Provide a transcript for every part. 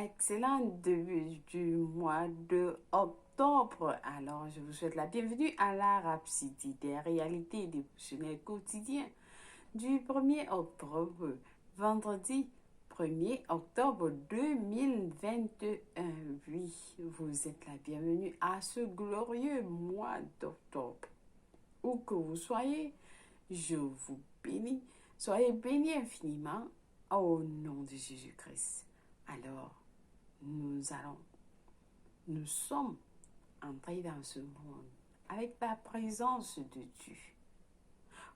Excellent début du mois de octobre. Alors, je vous souhaite la bienvenue à la Rhapsodie des réalités dévotionnelles quotidiennes du 1er octobre, vendredi 1er octobre 2021. Oui, vous êtes la bienvenue à ce glorieux mois d'octobre. Où que vous soyez, je vous bénis. Soyez bénis infiniment au nom de Jésus-Christ. Alors, nous sommes entrés dans ce monde avec la présence de Dieu.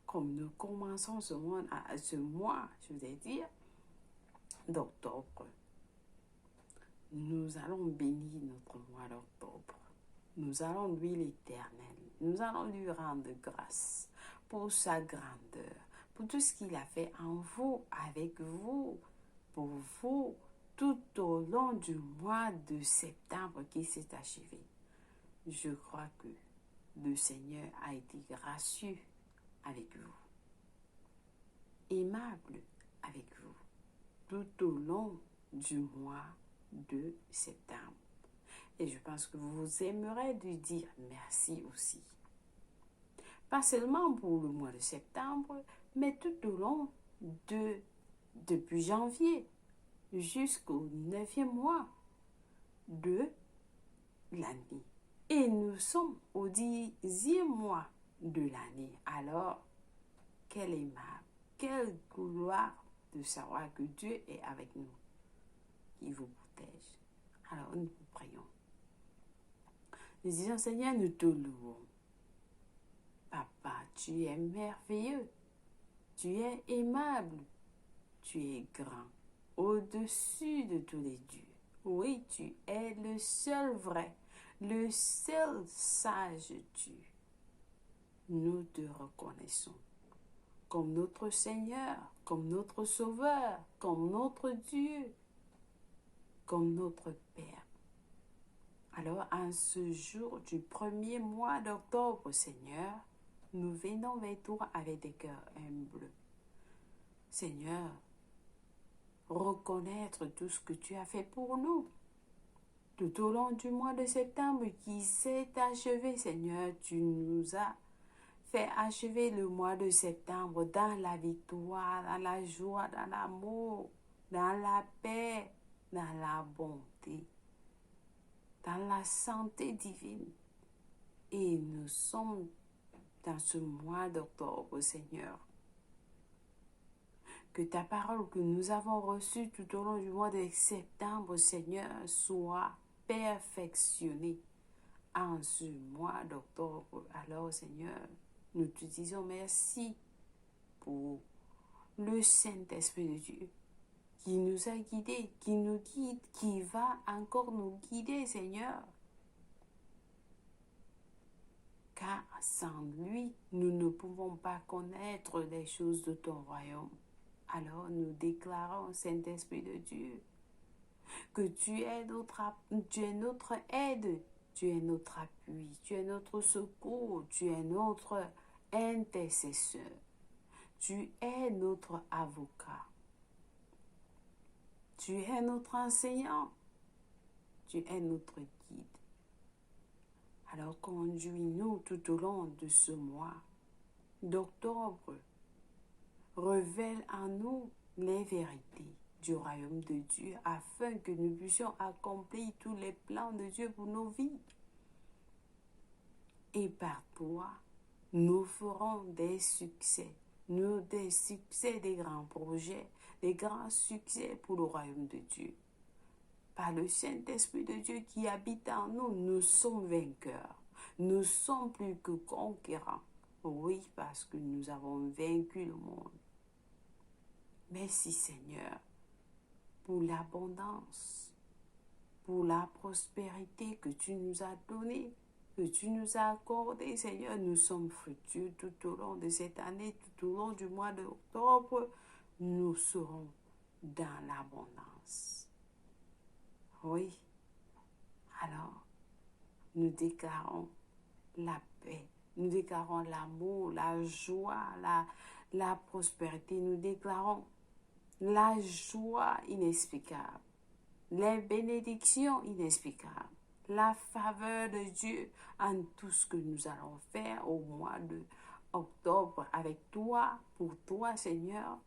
Comme nous commençons ce mois, je vais dire, d'octobre, nous allons bénir notre mois d'octobre. Nous allons louer l'Éternel. Nous allons lui rendre grâce pour sa grandeur, pour tout ce qu'il a fait en vous, avec vous, pour vous, tout au long du mois de septembre qui s'est achevé. Je crois que le Seigneur a été gracieux avec vous, aimable avec vous, tout au long du mois de septembre. Et je pense que vous aimerez lui dire merci aussi. Pas seulement pour le mois de septembre, mais tout au long depuis janvier jusqu'au 9e mois de l'année. Et nous sommes au 10e mois de l'année. Alors, quelle aimable, quelle gloire de savoir que Dieu est avec nous, qui vous protège. Alors, nous vous prions. Nous disons, Seigneur, nous te louons. Papa, tu es merveilleux, tu es aimable, tu es grand, au-dessus de tous les dieux. Oui, tu es le seul vrai, le seul sage Dieu. Nous te reconnaissons comme notre Seigneur, comme notre Sauveur, comme notre Dieu, comme notre Père. Alors, en ce jour du 1er mois d'octobre, Seigneur, nous venons vers toi avec des cœurs humbles. Seigneur, reconnaître tout ce que tu as fait pour nous. Tout au long du mois de septembre qui s'est achevé, Seigneur, tu nous as fait achever le mois de septembre dans la victoire, dans la joie, dans l'amour, dans la paix, dans la bonté, dans la santé divine. Et nous sommes dans ce mois d'octobre, Seigneur. Que ta parole que nous avons reçue tout au long du mois de septembre, Seigneur, soit perfectionnée en ce mois d'octobre. Alors, Seigneur, nous te disons merci pour le Saint-Esprit de Dieu qui nous a guidés, qui nous guide, qui va encore nous guider, Seigneur. Car sans lui, nous ne pouvons pas connaître les choses de ton royaume. Alors nous déclarons, Saint-Esprit de Dieu, que tu es notre aide, tu es notre appui, tu es notre secours, tu es notre intercesseur, tu es notre avocat, tu es notre enseignant, tu es notre guide. Alors conduis-nous tout au long de ce mois d'octobre. Révèle en nous les vérités du royaume de Dieu afin que nous puissions accomplir tous les plans de Dieu pour nos vies. Et par toi, nous ferons des succès, des grands projets, des grands succès pour le royaume de Dieu. Par le Saint-Esprit de Dieu qui habite en nous, nous sommes vainqueurs. Nous sommes plus que conquérants. Oui, parce que nous avons vaincu le monde. Merci Seigneur pour l'abondance, pour la prospérité que tu nous as donnée, que tu nous as accordée. Seigneur, nous sommes fructueux tout au long de cette année, tout au long du mois d'octobre. Nous serons dans l'abondance. Oui, alors nous déclarons la paix, nous déclarons l'amour, la joie, la prospérité, nous déclarons la joie inexplicable. les bénédictions inexplicables, la faveur de Dieu en tout ce que nous allons faire au mois de octobre avec toi, pour toi, Seigneur.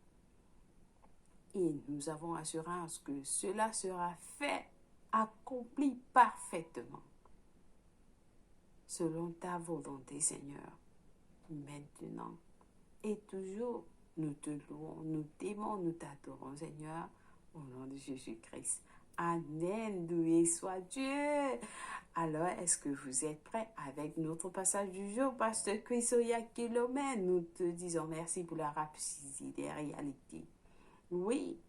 Et nous avons assurance que cela sera fait, accompli parfaitement, selon ta volonté, Seigneur. Maintenant et toujours, nous te louons, nous t'aimons, nous t'adorons, Seigneur, au nom de Jésus-Christ. Amen, loué soit Dieu. Alors, est-ce que vous êtes prêts avec notre passage du jour? Pasteur Chrysoya Kilomène, nous te disons merci pour la rapidité des réalités. Oui,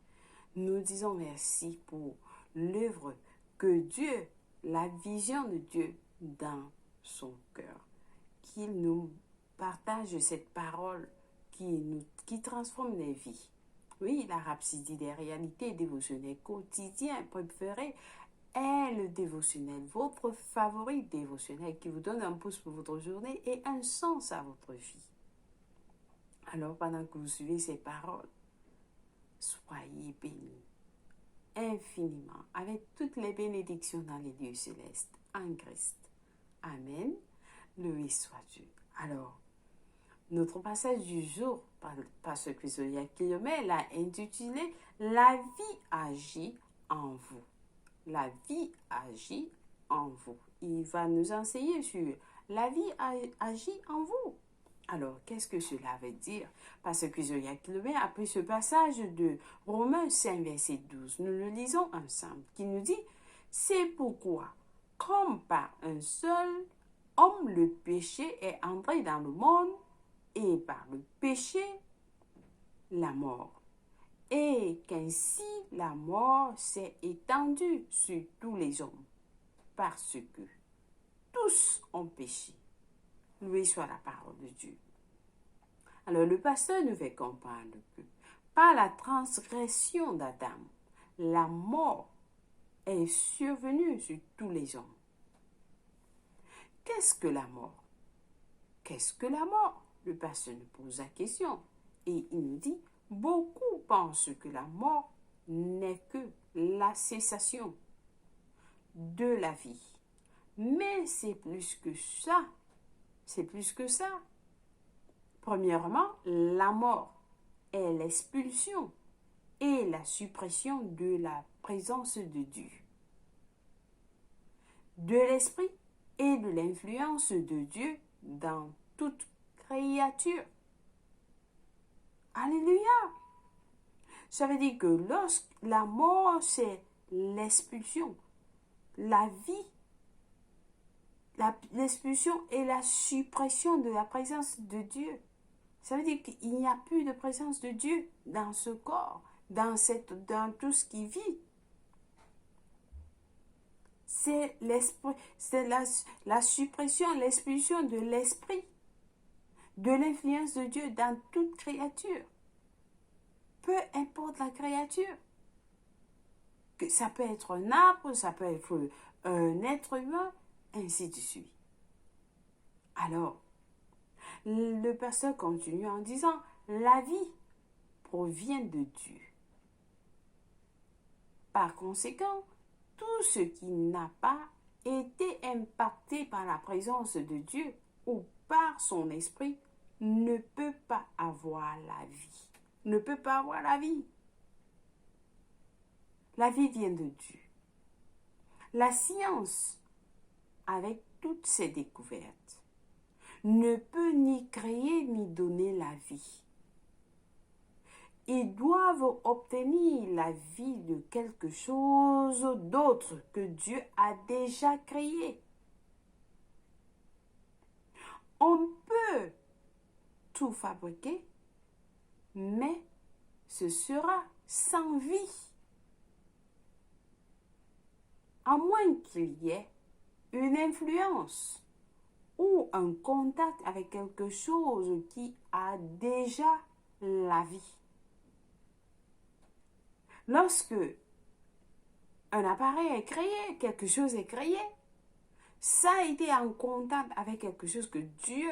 nous disons merci pour l'œuvre que Dieu, la vision de Dieu dans son cœur, qu'il nous partage cette parole qui transforme les vies. Oui, la rhapsodie des réalités dévotionnelles quotidiennes préférées est le dévotionnel, votre favori dévotionnel qui vous donne un pouce pour votre journée et un sens à votre vie. Alors, pendant que vous suivez ces paroles, soyez bénis infiniment avec toutes les bénédictions dans les lieux célestes en Christ. Amen. Loué soit Dieu. Alors, notre passage du jour, par ce que Zoya Kilomène l'a intitulé « La vie agit en vous ». La vie agit en vous. Il va nous enseigner sur la vie agit en vous. Alors, qu'est-ce que cela veut dire? Parce que Zoya Kilomène a pris ce passage de Romains 5, verset 12. Nous le lisons ensemble, qui nous dit « C'est pourquoi, comme par un seul homme, le péché est entré dans le monde, et par le péché, la mort. Et qu'ainsi la mort s'est étendue sur tous les hommes, parce que tous ont péché. » Loué soit la parole de Dieu. Alors le pasteur nous fait comprendre que par la transgression d'Adam, la mort est survenue sur tous les hommes. Qu'est-ce que la mort? Qu'est-ce que la mort? Le pasteur nous pose la question et il nous dit, beaucoup pensent que la mort n'est que la cessation de la vie. Mais c'est plus que ça. C'est plus que ça. Premièrement, la mort est l'expulsion et la suppression de la présence de Dieu, de l'esprit et de l'influence de Dieu dans toute créature. Alléluia! Ça veut dire que lorsque la mort, c'est l'expulsion, la vie, l'expulsion et la suppression de la présence de Dieu. Ça veut dire qu'il n'y a plus de présence de Dieu dans ce corps, dans tout ce qui vit. C'est l'esprit, c'est la suppression, l'expulsion de l'esprit, de l'influence de Dieu dans toute créature. Peu importe la créature. Que ça peut être un arbre, ça peut être un être humain, ainsi de suite. Alors, le pasteur continue en disant, la vie provient de Dieu. Par conséquent, tout ce qui n'a pas été impacté par la présence de Dieu ou par son esprit ne peut pas avoir la vie. Ne peut pas avoir la vie. La vie vient de Dieu. La science, avec toutes ses découvertes, ne peut ni créer ni donner la vie. Ils doivent obtenir la vie de quelque chose d'autre que Dieu a déjà créé. On peut tout fabriquer, mais ce sera sans vie. À moins qu'il y ait une influence ou un contact avec quelque chose qui a déjà la vie. Lorsque un appareil est créé, quelque chose est créé, ça a été en contact avec quelque chose que Dieu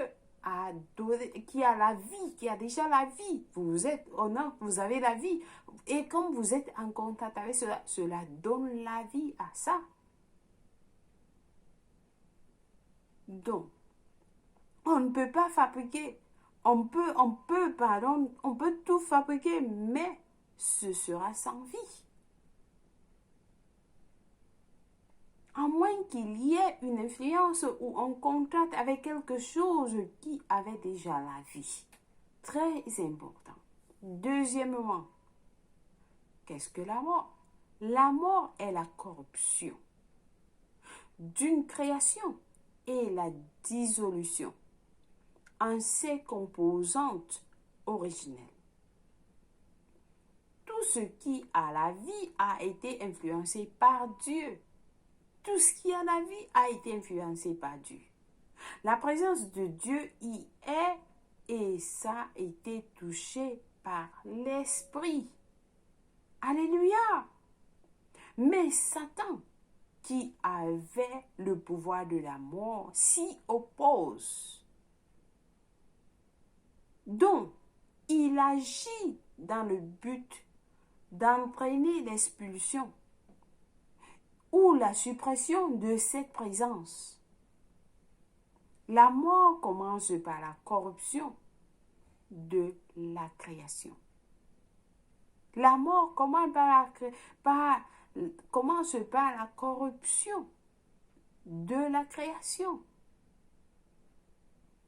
qui a la vie, qui a déjà la vie. Vous êtes honnête, vous avez la vie. Et comme vous êtes en contact avec cela, cela donne la vie à ça. Donc, on ne peut pas fabriquer, on peut tout fabriquer, mais ce sera sans vie. À moins qu'il y ait une influence ou un contact avec quelque chose qui avait déjà la vie. Très important. Deuxièmement, qu'est-ce que la mort? La mort est la corruption d'une création et la dissolution en ses composantes originelles. Tout ce qui a la vie a été influencé par Dieu. Tout ce qui a la vie a été influencé par Dieu. La présence de Dieu y est et ça a été touché par l'Esprit. Alléluia! Mais Satan, qui avait le pouvoir de la mort, s'y oppose. Donc, il agit dans le but d'entraîner l'expulsion ou la suppression de cette présence. La mort commence par la corruption de la création. La mort commence par la corruption de la création.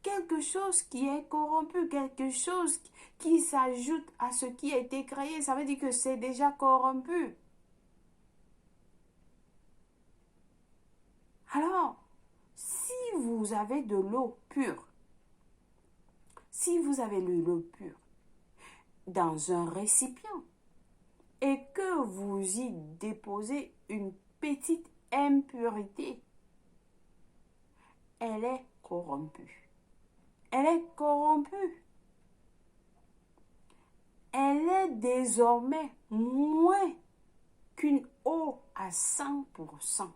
Quelque chose qui est corrompu, quelque chose qui s'ajoute à ce qui a été créé, ça veut dire que c'est déjà corrompu. Alors, si vous avez de l'eau pure, si vous avez de l'eau pure dans un récipient et que vous y déposez une petite impurité, elle est corrompue. Elle est corrompue. Elle est désormais moins qu'une eau à 100%.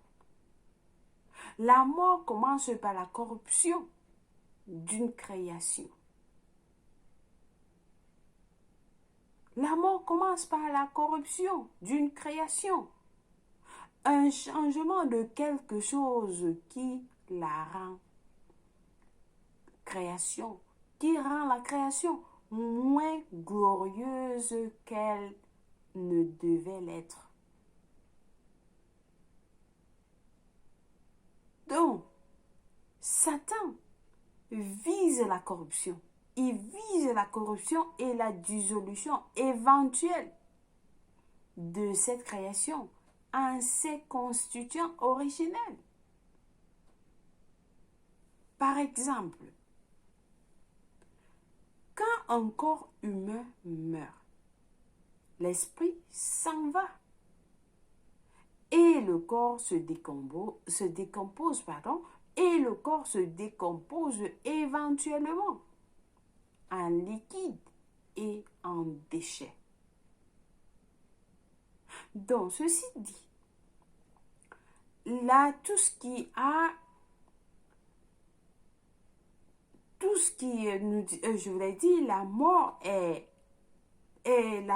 La mort commence par la corruption d'une création. La mort commence par la corruption d'une création. Un changement de quelque chose qui la rend création, qui rend la création moins glorieuse qu'elle ne devait l'être. Donc, Satan vise la corruption. Il vise la corruption et la dissolution éventuelle de cette création en ses constituants originels. Par exemple, quand un corps humain meurt, l'esprit s'en va et le corps se décompose, et le corps se décompose éventuellement en liquide et en déchets. Donc, ceci dit, là, je vous l'ai dit, la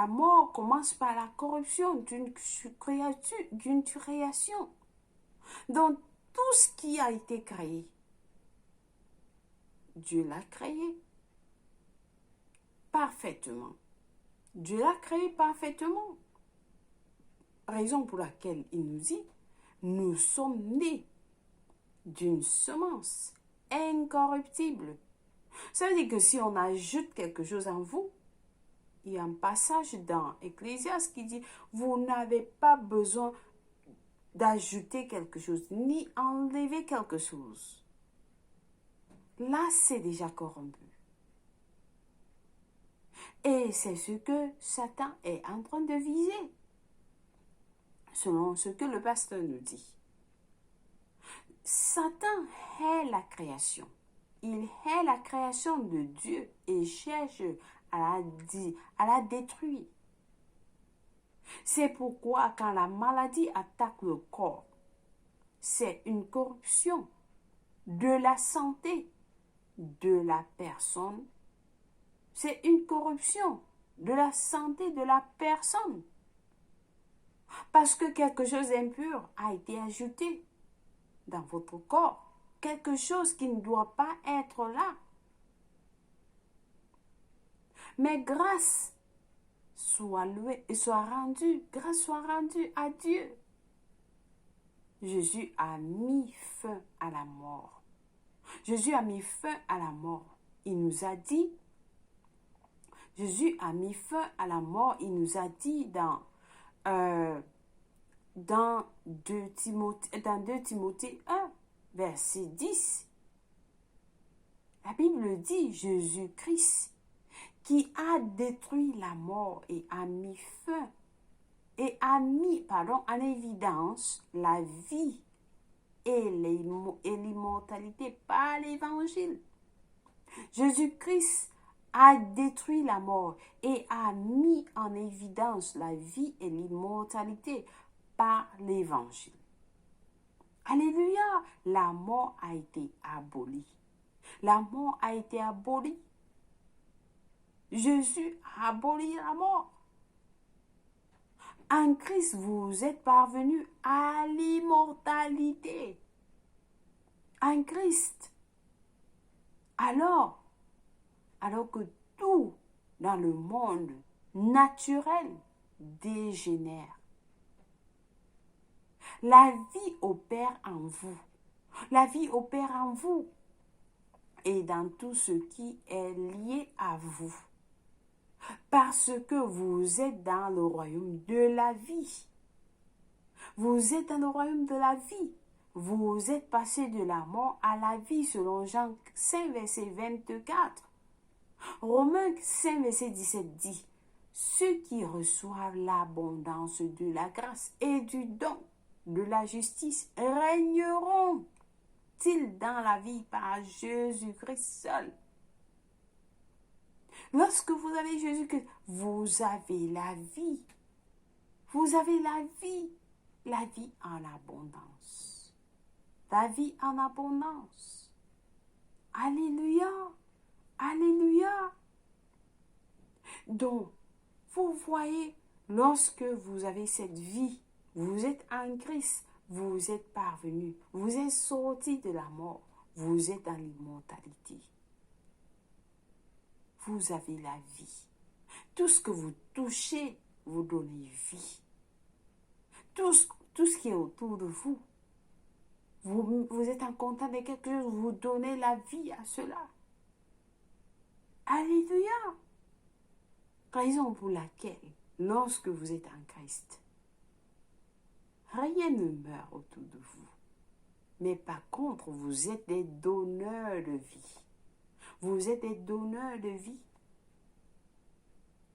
mort commence par la corruption d'une création. Donc, tout ce qui a été créé, Dieu l'a créé parfaitement. Dieu l'a créé parfaitement. Raison pour laquelle il nous dit, nous sommes nés d'une semence incorruptible. Ça veut dire que si on ajoute quelque chose en vous, il y a un passage dans Ecclésiaste qui dit, vous n'avez pas besoin d'ajouter quelque chose, ni enlever quelque chose. Là, c'est déjà corrompu. Et c'est ce que Satan est en train de viser, selon ce que le pasteur nous dit. Satan est la création. Il est la création de Dieu et cherche à la détruire. C'est pourquoi quand la maladie attaque le corps, c'est une corruption de la santé de la personne. C'est une corruption de la santé de la personne. Parce que quelque chose d'impur a été ajouté dans votre corps. Quelque chose qui ne doit pas être là. Mais grâce soit louée et soit rendue, grâce soit rendue à Dieu. Jésus a mis fin à la mort. Jésus a mis fin à la mort. Il nous a dit, Jésus a mis fin à la mort. Il nous a dit dans 2 Timothée 1, verset 10. La Bible dit, Jésus-Christ, qui a détruit la mort et a mis fin en évidence la vie et l'immortalité par l'évangile. Jésus-Christ a détruit la mort et a mis en évidence la vie et l'immortalité par l'évangile. Alléluia! La mort a été abolie. La mort a été abolie. Jésus a aboli la mort. En Christ, vous êtes parvenus à l'immortalité. En Christ. Alors que tout dans le monde naturel dégénère, la vie opère en vous. La vie opère en vous et dans tout ce qui est lié à vous. Parce que vous êtes dans le royaume de la vie. Vous êtes dans le royaume de la vie. Vous êtes passé de la mort à la vie selon Jean 5, verset 24. Romains 5, verset 17 dit, ceux qui reçoivent l'abondance de la grâce et du don de la justice régneront-ils dans la vie par Jésus-Christ seul. Lorsque vous avez Jésus-Christ, vous avez la vie. Vous avez la vie en abondance. La vie en abondance. Alléluia. Alléluia. Donc, vous voyez, lorsque vous avez cette vie, vous êtes en Christ, vous êtes parvenu, vous êtes sorti de la mort, vous êtes dans l'immortalité. Vous avez la vie. Tout ce que vous touchez, vous donnez vie. Tout ce qui est autour de vous, vous êtes en contact avec quelque chose, vous donnez la vie à cela. Alléluia. Raison pour laquelle, lorsque vous êtes en Christ, rien ne meurt autour de vous. Mais par contre, vous êtes des donneurs de vie. Vous êtes des donneurs de vie.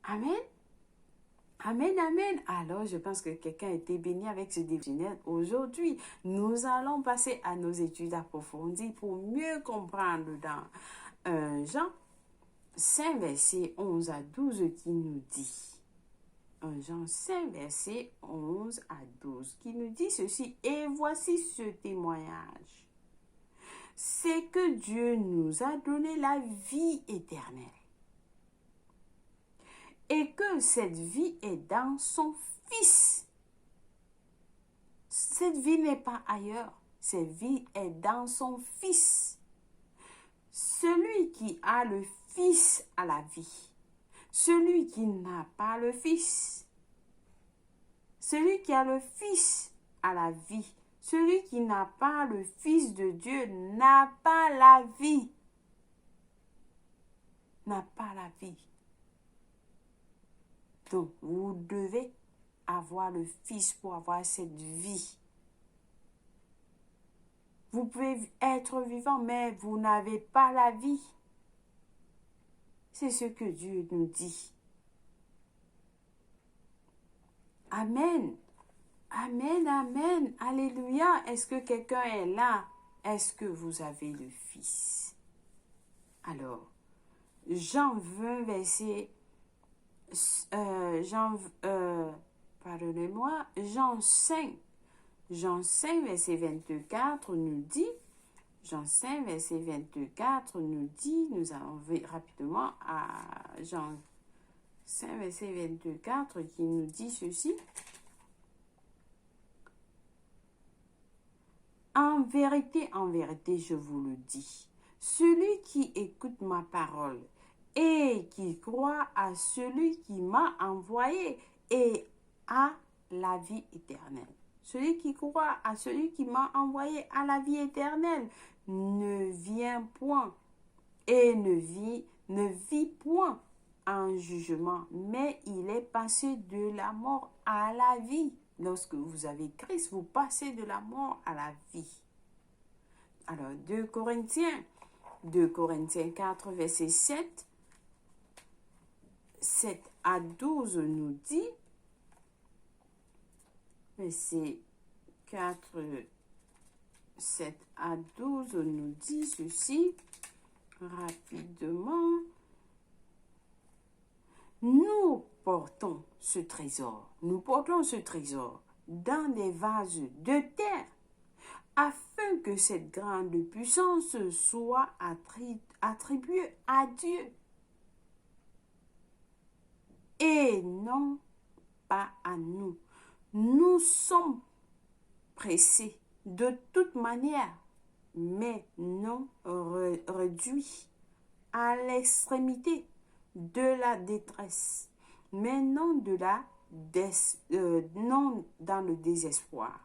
Amen. Amen, amen. Alors, je pense que quelqu'un a été béni avec ce dévotionnel. Aujourd'hui, nous allons passer à nos études approfondies pour mieux comprendre dans Jean 5, verset 11 à 12 qui nous dit. Jean 5, verset 11 à 12 qui nous dit ceci. Et voici ce témoignage. C'est que Dieu nous a donné la vie éternelle. Et que cette vie est dans son Fils. Cette vie n'est pas ailleurs. Cette vie est dans son Fils. Celui qui a le Fils a la vie. Celui qui n'a pas le Fils. Celui qui a le Fils a la vie. Celui qui n'a pas le Fils de Dieu n'a pas la vie. N'a pas la vie. Donc, vous devez avoir le Fils pour avoir cette vie. Vous pouvez être vivant, mais vous n'avez pas la vie. C'est ce que Dieu nous dit. Amen. Amen, amen. Alléluia. Est-ce que quelqu'un est là? Est-ce que vous avez le Fils? Alors, Jean 20, verset... Jean 5, verset 24 nous dit, Jean 5, verset 24 nous dit, nous allons rapidement à Jean 5, verset 24 qui nous dit ceci. En vérité, je vous le dis, celui qui écoute ma parole et qui croit à celui qui m'a envoyé et a la vie éternelle. Celui qui croit à celui qui m'a envoyé à la vie éternelle ne vient point et ne vit point en jugement, mais il est passé de la mort à la vie. Lorsque vous avez Christ, vous passez de la mort à la vie. Alors, 2 Corinthiens 4, verset 7 à 12 nous dit, verset 4, 7 à 12 nous dit ceci, rapidement. Nous portons ce trésor dans des vases de terre, afin que cette grande puissance soit attribuée à Dieu et non pas à nous. Nous sommes pressés de toute manière, mais non réduits à l'extrémité de la détresse, mais non non dans le désespoir.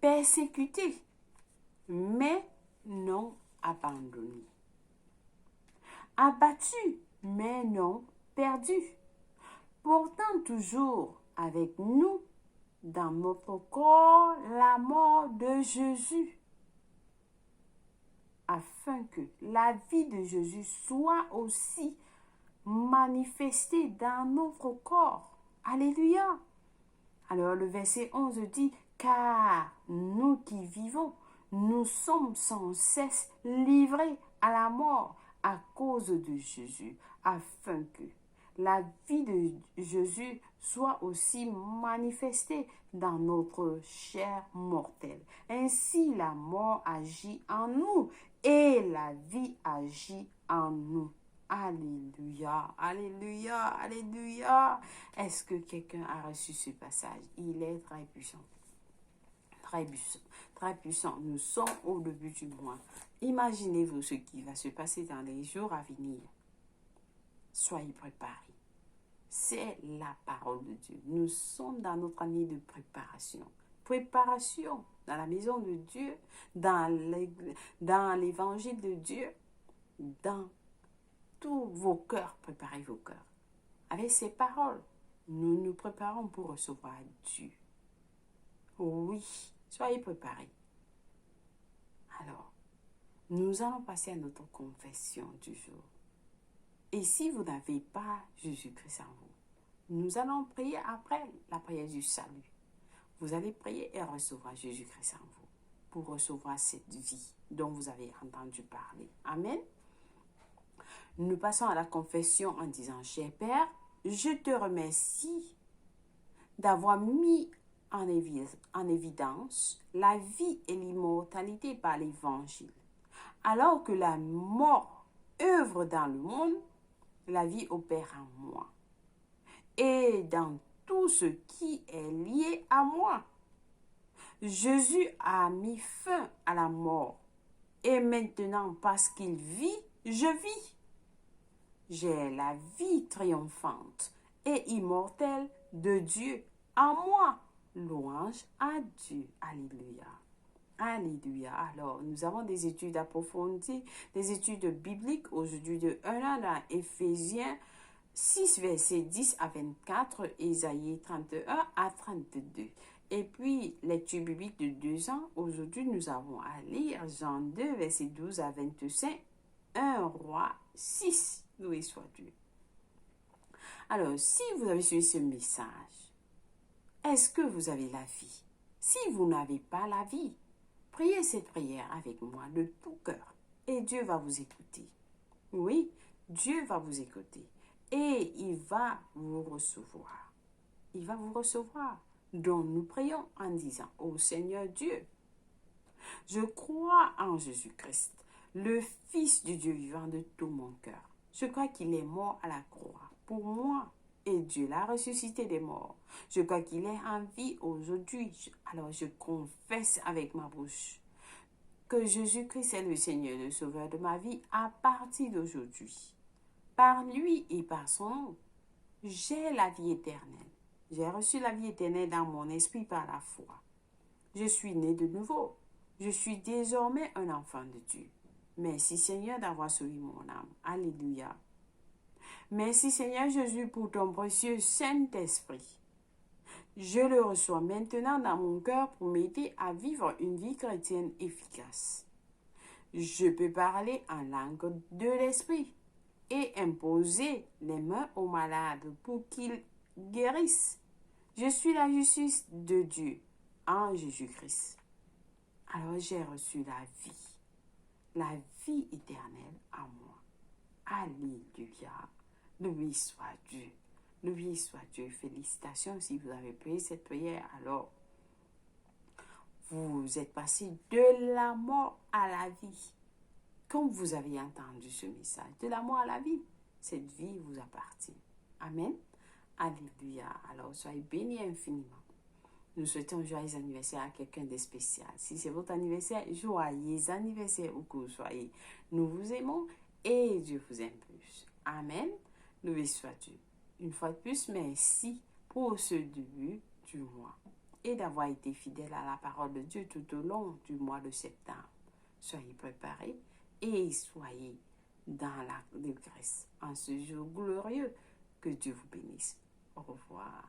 Persécutés, mais non abandonnés. Abattus, mais non perdus. Portant toujours avec nous dans notre corps la mort de Jésus, afin que la vie de Jésus soit aussi manifestée dans notre corps. Alléluia. Alors le verset 11 dit, car nous qui vivons, nous sommes sans cesse livrés à la mort à cause de Jésus, afin que la vie de Jésus soit aussi manifestée dans notre chair mortelle. Ainsi, la mort agit en nous et la vie agit en nous. Alléluia, alléluia, alléluia. Est-ce que quelqu'un a reçu ce passage? Il est très puissant. Très puissant, très puissant. Nous sommes au début du mois. Imaginez-vous ce qui va se passer dans les jours à venir. Soyez préparés. C'est la parole de Dieu. Nous sommes dans notre année de préparation. Préparation dans la maison de Dieu, dans l'évangile de Dieu, dans tous vos cœurs. Préparez vos cœurs. Avec ces paroles, nous nous préparons pour recevoir Dieu. Oui, soyez préparés. Alors, nous allons passer à notre confession du jour. Et si vous n'avez pas Jésus-Christ en vous, nous allons prier après la prière du salut. Vous allez prier et recevoir Jésus-Christ en vous pour recevoir cette vie dont vous avez entendu parler. Amen. Nous passons à la confession en disant, cher Père, je te remercie d'avoir mis en évidence la vie et l'immortalité par l'évangile. Alors que la mort œuvre dans le monde, la vie opère en moi et dans tout ce qui est lié à moi. Jésus a mis fin à la mort et maintenant, parce qu'il vit, je vis. J'ai la vie triomphante et immortelle de Dieu en moi. Louange à Dieu. Alléluia. Alléluia. Alors, nous avons des études approfondies, des études bibliques aujourd'hui de 1 dans Éphésiens 6, versets 10 à 24, Ésaïe 31 à 32. Et puis, lecture biblique de 2 ans. Aujourd'hui, nous avons à lire Jean 2, versets 12 à 25, 1 Roi 6. Loué soit Dieu. Alors, si vous avez suivi ce message, est-ce que vous avez la vie? Si vous n'avez pas la vie, priez cette prière avec moi de tout cœur et Dieu va vous écouter. Oui, Dieu va vous écouter et il va vous recevoir. Il va vous recevoir. Donc nous prions en disant, ô Seigneur Dieu, Je crois en Jésus-Christ, le Fils du Dieu vivant de tout mon cœur. Je crois qu'il est mort à la croix pour moi et Dieu l'a ressuscité des morts. Je crois qu'il est en vie aujourd'hui. Alors je confesse avec ma bouche que Jésus-Christ est le Seigneur, le Sauveur de ma vie à partir d'aujourd'hui. Par lui et par son nom, j'ai la vie éternelle. J'ai reçu la vie éternelle dans mon esprit par la foi. Je suis né de nouveau. Je suis désormais un enfant de Dieu. Merci Seigneur d'avoir sauvé mon âme. Alléluia. Merci Seigneur Jésus pour ton précieux Saint-Esprit. Je le reçois maintenant dans mon cœur pour m'aider à vivre une vie chrétienne efficace. Je peux parler en langue de l'Esprit et imposer les mains aux malades pour qu'ils guérissent. Je suis la justice de Dieu en Jésus-Christ. Alors j'ai reçu la vie éternelle en moi. Alléluia. Loué soit Dieu. Loué soit Dieu. Félicitations si vous avez prié cette prière. Alors, vous êtes passé de la mort à la vie. Comme vous avez entendu ce message, de la mort à la vie, cette vie vous appartient. Amen. Alléluia. Alors, soyez bénis infiniment. Nous souhaitons un joyeux anniversaire à quelqu'un de spécial. Si c'est votre anniversaire, joyeux anniversaire où que vous soyez. Nous vous aimons et Dieu vous aime plus. Amen. Loué soit Dieu. Une fois de plus, merci pour ce début du mois et d'avoir été fidèle à la parole de Dieu tout au long du mois de septembre. Soyez préparés et soyez dans la grâce en ce jour glorieux. Que Dieu vous bénisse. Au revoir.